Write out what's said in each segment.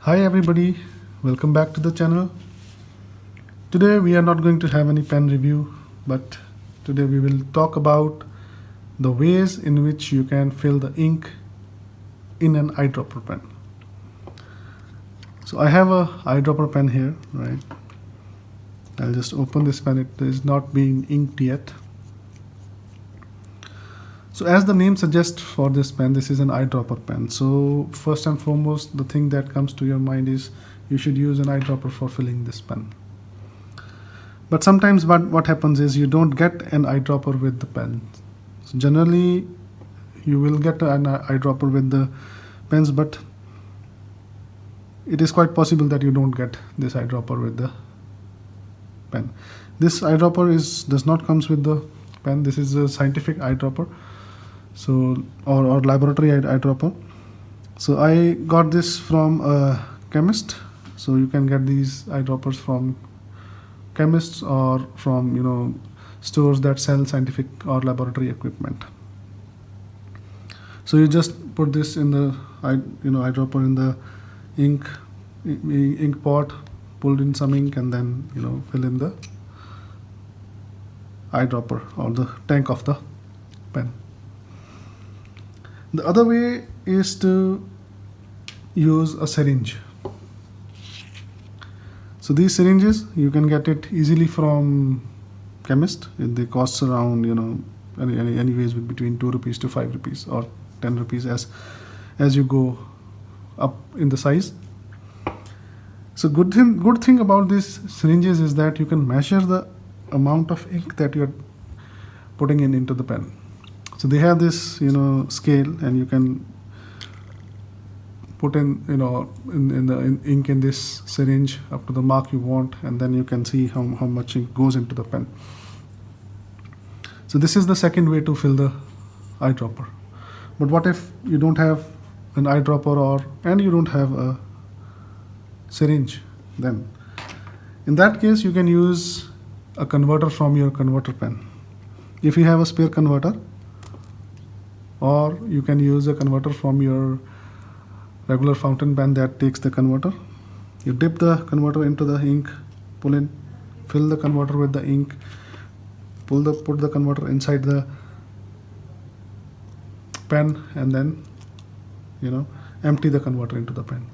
Hi everybody, welcome back to the channel. Today we are not going to have any pen review, but today we will talk about the ways in which you can fill the ink in an eyedropper pen. So I have a eyedropper pen here, right? I'll just open this pen. It is not being inked yet. So as the name suggests for this pen, this is an eyedropper pen. So first and foremost, the thing that comes to your mind is you should use an eyedropper for filling this pen. But sometimes what happens is you don't get an eyedropper with the pen. So generally, you will get an eyedropper with the pens, but it is quite possible that you don't get this eyedropper with the pen. This eyedropper does not comes with the pen. This is a scientific eyedropper, so or laboratory eyedropper. So I got this from a chemist. So you can get these eyedroppers from chemists or from stores that sell scientific or laboratory equipment. So you just put this in the eyedropper in the ink pot, pulled in some ink, and then fill in the eyedropper or the tank of the pen. The other way is to use a syringe. So these syringes you can get it easily from chemist. They cost around anyways with between 2 rupees to 5 rupees or 10 rupees as you go up in the size. So good thing about these syringes is that you can measure the amount of ink that you're putting into the pen. So they have this scale, and you can put in the ink in this syringe up to the mark you want, and then you can see how much ink goes into the pen. So this is the second way to fill the eyedropper. But what if you don't have an eyedropper and you don't have a syringe? Then in that case you can use a converter from your converter pen. If you have a spare converter, or you can use a converter from your regular fountain pen that takes the converter. You dip the converter into the ink, fill the converter with the ink, put the converter inside the pen, and then empty the converter into the pen.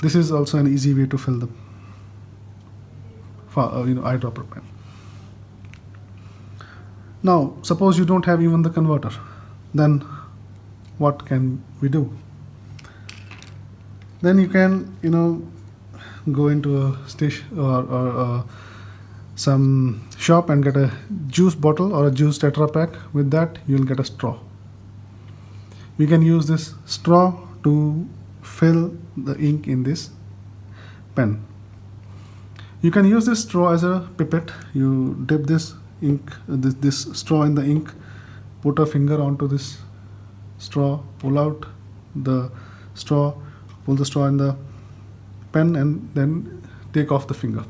This is also an easy way to fill the eyedropper pen. Now suppose you don't have even the converter, then what can we do? Then you can go into a station or some shop and get a juice bottle or a juice Tetra Pak. With that you'll get a straw. We can use this straw to fill the ink in this pen. You can use this straw as a pipette. You dip this straw in the ink, put a finger onto this straw, pull out the straw, pull the straw in the pen, and then take off the finger.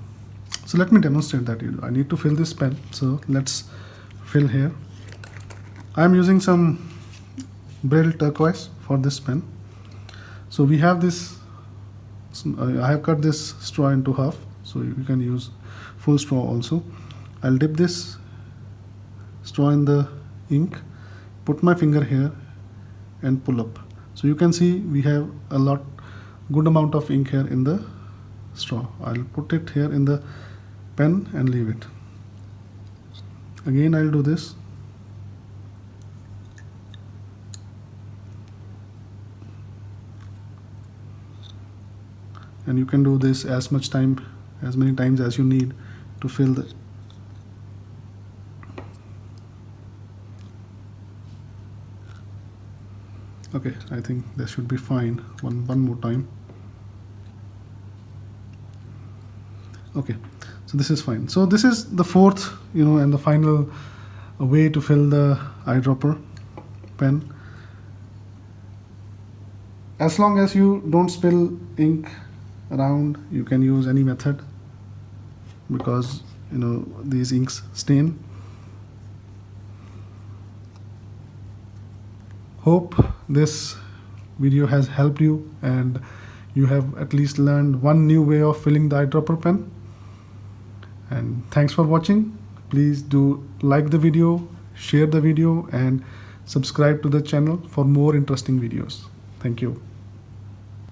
So let me demonstrate that. I need to fill this pen, so let's fill here. I am using some Braille turquoise for this pen. So we have this, I have cut this straw into half, so you can use full straw also. I'll dip this straw in the ink, put my finger here, and pull up. So you can see we have a good amount of ink here in the straw. I'll put it here in the pen and leave it. Again I'll do this. And you can do this as many times as you need to fill the Okay, I think that should be fine. One more time. Okay, so this is fine. So this is the fourth and the final way to fill the eyedropper pen. As long as you don't spill ink around, you can use any method, because these inks stain. Hope this video has helped you and you have at least learned one new way of filling the eyedropper pen. And thanks for watching. Please do like the video, share the video, and subscribe to the channel for more interesting videos. Thank you.